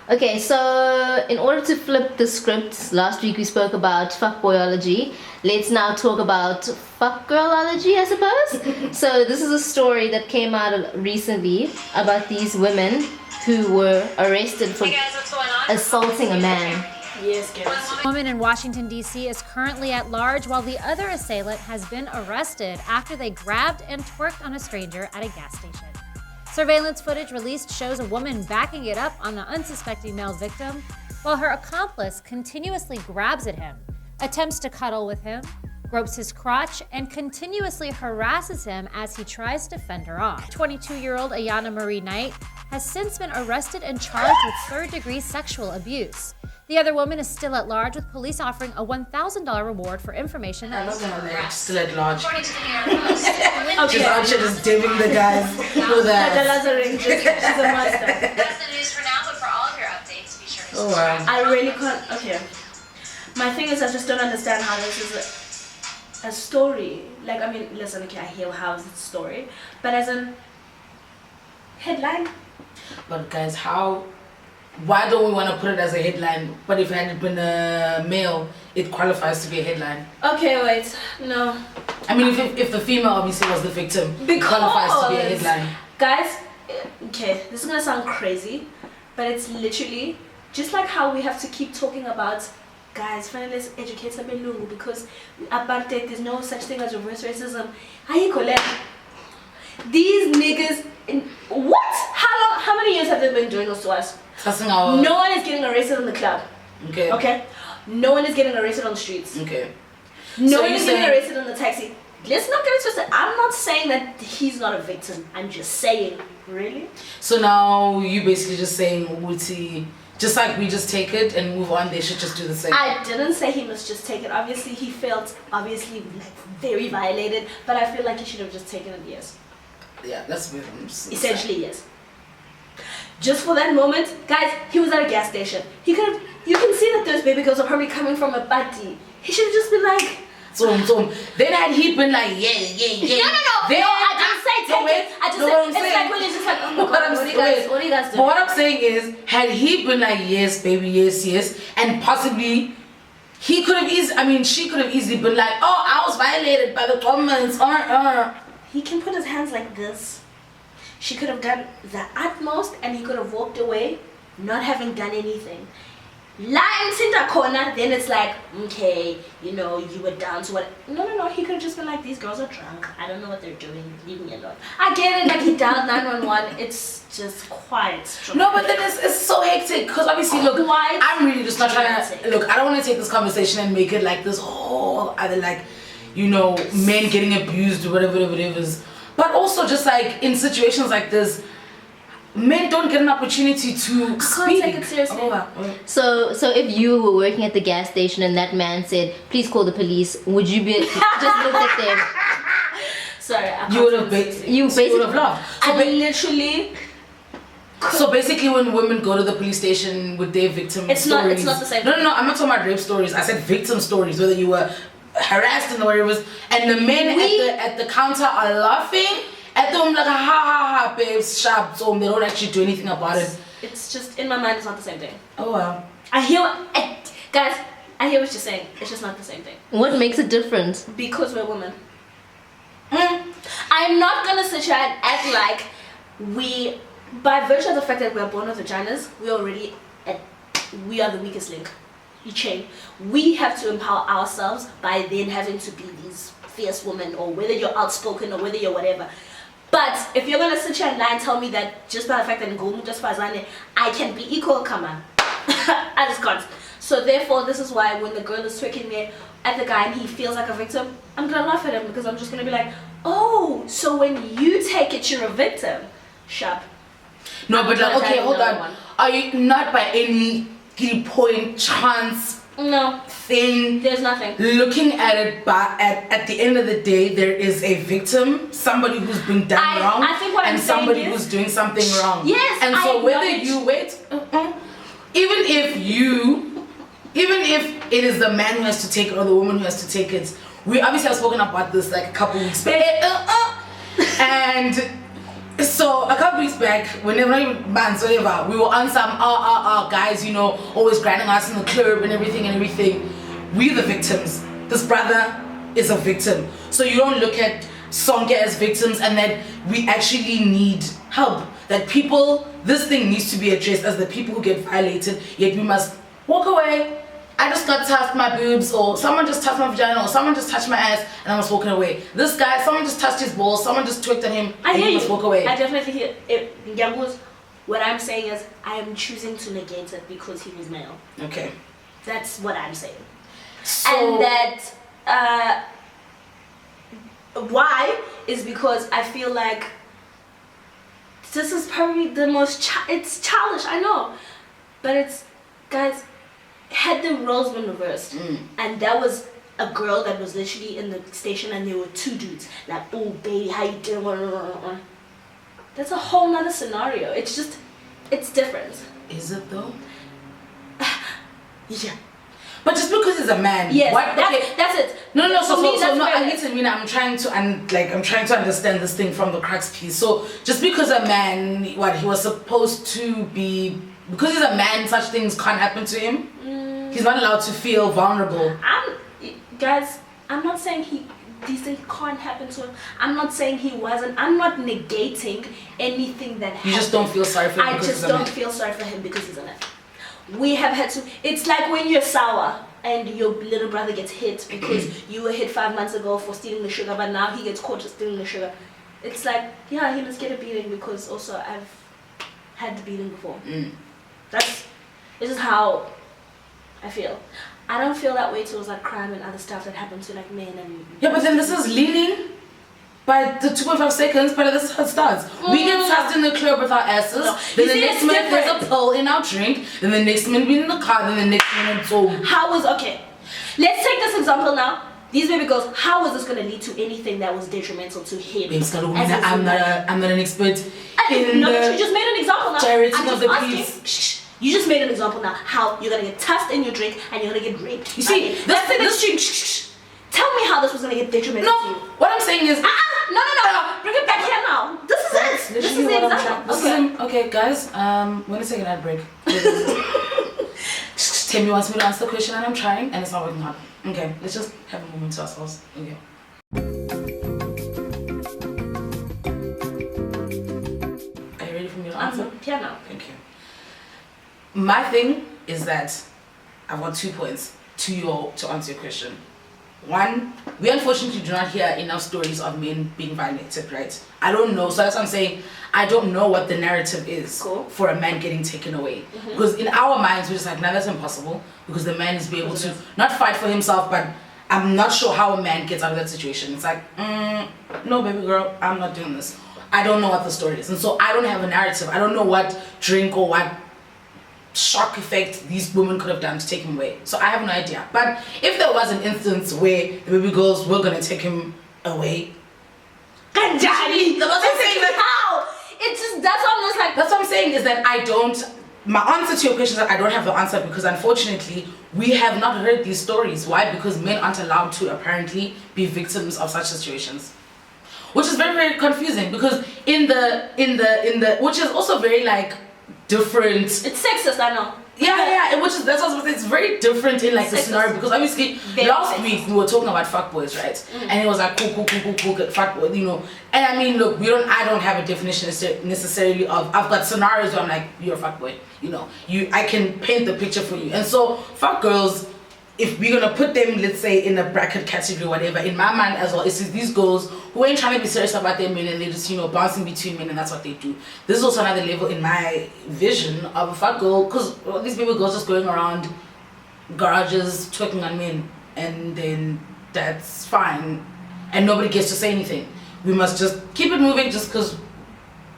Okay, so in order to flip the script, last week we spoke about fuckboyology. Let's now talk about fuckgirlology, I suppose. So this is a story that came out recently about these women who were arrested for assaulting a man. Yes, guys. A woman in Washington, D.C. is currently at large while the other assailant has been arrested after they grabbed and twerked on a stranger at a gas station. Surveillance footage released shows a woman backing it up on the unsuspecting male victim while her accomplice continuously grabs at him, attempts to cuddle with him, gropes his crotch, and continuously harasses him as he tries to fend her off. 22-year-old Ayana Marie Knight has since been arrested and charged with third-degree sexual abuse. The other woman is still at large, with police offering a $1,000 reward for information. Still at large. According to the New York Post, She's out here just diving the guys with that. She's a monster. that's the news for now, but for all of your updates, be sure to Oh, subscribe. wow. I really can't. Okay. My thing is, I just don't understand how this is a story. Like, I mean, listen, okay, I hear how it's a story, but as a headline, But guys, why don't we want to put it as a headline? But if it had been a male, it qualifies to be a headline. okay, wait, no. I mean, if the female obviously was the victim, it qualifies to be a headline. Guys, okay, this is gonna sound crazy, but it's literally just like how we have to keep talking about, guys, finally let's educate some Belungu, because apartheid, there's no such thing as reverse racism. These niggas, what? How many years have they been doing this to us? No one is getting arrested in the club. Okay. Okay? No one is getting arrested on the streets. Okay. No So one you is getting saying- arrested in the taxi. Let's not get it twisted. I'm not saying that he's not a victim. I'm just saying, really? So now you basically just saying, Wuti, just like we just take it and move on, they should just do the same. I didn't say he must just take it. Obviously, he felt like very violated, but I feel like he should have just taken it, yes. Yeah, that's weird. Essentially, yes. Just for that moment, guys, he was at a gas station. You can see that those baby girls are probably coming from a party. He should have just been like, So then had he been like, yeah. No, I didn't say take it. I just said, it's like when you're just like, oh my God, what do you guys do? But what I'm saying is, had he been like, yes, baby, yes, and possibly he could have she could have easily been like, oh, I was violated by the comments, He can put his hands like this. She could have done the utmost and he could have walked away not having done anything. Lying Tinder corner, then it's like, okay, you were down to what? No, he could have just been like, these girls are drunk. I don't know what they're doing. Leave me alone. I get it, like he dialed 911. It's just quite strong. No, but then it's so hectic because obviously, look, Why? I'm really just not trying to, Hectic. look, I don't want to take this conversation and make it like this whole other like, men getting abused or whatever it is. But also just like in situations like this, men don't get an opportunity to speak. can't take it seriously. So if you were working at the gas station and that man said, please call the police, would you be just look at them? Sorry, I You would have basically laughed. So basically, when women go to the police station with their victim It's stories, not the same No, thing. I'm not talking about rape stories. I said victim stories. Whether you were harassed and whatever it was, and the men at the counter are laughing at them like ha, babes, sharp. So they don't actually do anything about it. It's just, in my mind, it's not the same thing. Oh wow. Guys, I hear what you're saying. It's just not the same thing. What makes it different? Because we're women. I'm not gonna sit here and act like we, by virtue of the fact that we're born with vaginas, we are the weakest link. You chain. We have to empower ourselves by then having to be these fierce women, or whether you're outspoken or whether you're whatever. But if you're gonna sit here and lie and tell me that just by the fact that Ngomu just Fazane, I can be equal, come on. I just can't. So therefore, this is why when the girl is twerking there at the guy and he feels like a victim, I'm gonna laugh at him because I'm just gonna be like, oh, so when you take it, you're a victim. Sharp. No, but like, okay, hold another on. one. Are you not by any point, chance, No, thing, there's nothing. looking at it, but at the end of the day, there is a victim, somebody who's been done wrong, I think what and I'm saying somebody is- who's doing something wrong. Yes, and I so whether acknowledge- you wait, even if it is the man who has to take it or the woman who has to take it, we obviously have spoken about this like a couple weeks back, and So a couple weeks back, whenever bands, whatever, we were on some guys, you know, always grinding us in the club and everything. We're the victims. This brother is a victim. So you don't look at Sonke as victims and that we actually need help. That people, this thing needs to be addressed as the people who get violated, yet we must walk away. I just got touched my boobs, or someone just touched my vagina, or someone just touched my ass, and I was walking away. This guy, someone just touched his balls, someone just twerked at him, and he must walk away. I definitely hear it. Ngiyabuza. What I'm saying is, I am choosing to negate it because he was male. Okay. That's what I'm saying. So, And that, why is because I feel like this is probably the most, it's childish, I know. But it's, guys, had the roles been reversed, and that was a girl that was literally in the station and there were two dudes, like, oh baby, how you doing? That's a whole nother scenario. It's just, it's different. is it though? Yeah. But just because he's a man, Yes, what? that's it. No. For me, that's No. fair. I'm trying to understand this thing from the crux piece. So just because a man, what he was supposed to be, because he's a man, such things can't happen to him. He's not allowed to feel vulnerable. Guys, I'm not saying these things can't happen to him. I'm not saying he wasn't. I'm not negating anything that happened. You just don't feel sorry for him I because just he's a don't man. feel sorry for him because he's a man. We have had to. It's like when you're sour and your little brother gets hit because you were hit 5 months ago for stealing the sugar, but now he gets caught for stealing the sugar. It's like, yeah, he must get a beating because also I've had the beating before. This is how I feel. I don't feel that way towards like crime and other stuff that happens to like men and. Yeah, but then this is leaning by the 2.5 seconds, but this is how it starts. We get touched in the club with our asses, No. then You the see, next it's minute there's different. a pill in our drink, then the next minute we're in the car, then the next minute so. How is okay? Let's take this example now. These baby girls. How is this going to lead to anything that was detrimental to him? I'm not an expert in no, but the you just made an example now. charity I'm of just the asking. peace. Shh. You just made an example now. How you're gonna get tossed in your drink and you're gonna get raped. You see, Okay. Let's take this drink. Shh. Tell me how this was gonna get detrimental to No, you. what I'm saying is. No. Bring it back here now. This is it. This is the example. Okay, guys. We're gonna take an ad break. Tammy wants me to answer the question, and I'm trying, and it's not working hard. Okay, let's just have a moment to ourselves. Okay. Are you ready for me to answer? Here now. Thank you. My thing is that I've got 2 points to answer your question. One, we unfortunately do not hear enough stories of men being violated, right? I don't know, so that's what I'm saying. I don't know what the narrative is for a man getting taken away. Because in our minds, we're just like, nah, that's impossible. Because the man is be able to not fight for himself, but I'm not sure how a man gets out of that situation. It's like, no, baby girl, I'm not doing this. I don't know what the story is. And so I don't have a narrative. I don't know what drink or what shock effect these women could have done to take him away. So I have no idea. But if there was an instance where the baby girls were gonna take him away, Kanjani. That's what I'm saying, like, How? It's just that's what I'm just like. that's what I'm saying is that my answer to your question is that I don't have the answer because unfortunately we have not heard these stories. Why? Because men aren't allowed to apparently be victims of such situations. Which is very, very confusing because in the which is also very like different. It's sexist, I know. Yeah, which is that's what it's very different in like the Sexist. scenario because obviously Very last sexist. week we were talking about fuckboys, right? And it was like cool, fuckboy, you know. And I mean, look, I don't have a definition necessarily of. I've got scenarios where I'm like, you're a fuckboy, you know. I can paint the picture for you. And so fuck girls, if we're gonna put them, let's say, in a bracket category or whatever, in my mind as well, it's these girls who ain't trying to be serious about their men and they're just, you know, bouncing between men and that's what they do. This is also another level in my vision of a fuck girl, because these people girls just going around garages twerking on men and then that's fine and nobody gets to say anything. We must just keep it moving just because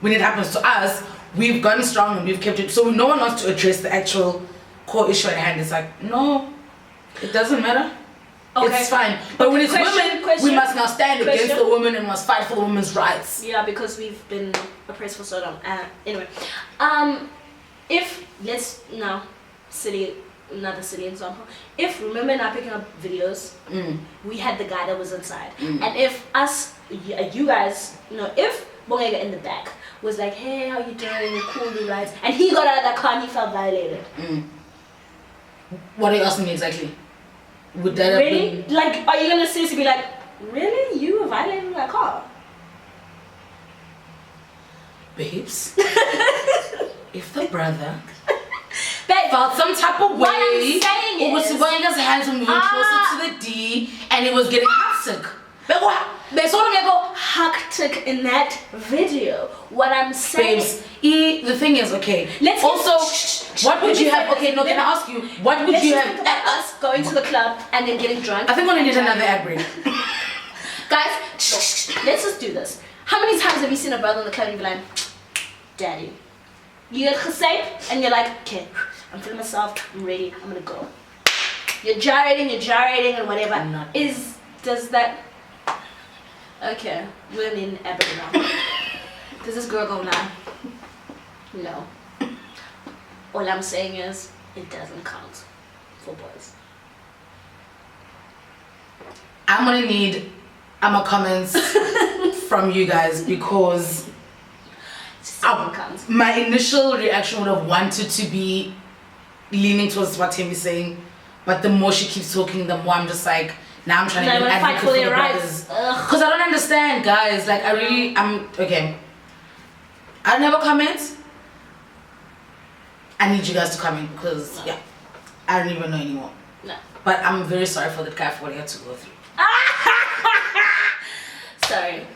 when it happens to us, we've gotten strong and we've kept it. So no one wants to address the actual core issue at hand. It's like, no, it doesn't matter. Okay. It's fine. But when it's Question. women, we must now stand against the women and must fight for the women's rights. Yeah, because we've been oppressed for so long. Anyway, if let's now another city example. If remember now picking up videos, we had the guy that was inside, and if you guys, you know, if Bongega in the back was like, hey, how you doing? You're cool, you right? And he got out of that car and he felt violated. What are you asking me exactly? Would that Really? have been... Like, are you gonna seriously be like, really? You were violating that car? Babes, if the brother Babe, felt some type of way, what I'm saying or was is- his hands were moving closer to the D, and it was getting heartsick. But what? they sort of go hectic in that video. What I'm saying, Babes, the thing is, okay. Let's also, what would you have? Okay, no, can I ask you? What would let's you just have? think about us going to the club and then getting drunk. I think we're gonna need another ad break. Guys, let's just do this. How many times have you seen a brother in the club and be like, Daddy? You get chesed and you're like, okay, I'm feeling myself, I'm ready, I'm gonna go. You're gyrating and whatever. I'm not. Does that... Okay, we're in Aberdeen now. Does this girl go now? No. All I'm saying is, it doesn't count for boys. I'm gonna need comments from you guys because Doesn't count. my initial reaction would have wanted to be leaning towards what Thembe is saying, but the more she keeps talking, the more I'm just like, now I'm trying to be an fight advocate for for the their brothers. rights. Because I don't understand, guys. Like, I'm okay. I don't have a comment. I need you guys to comment because, yeah, I don't even know anymore. No. But I'm very sorry for the guy for what he had to go through. Sorry.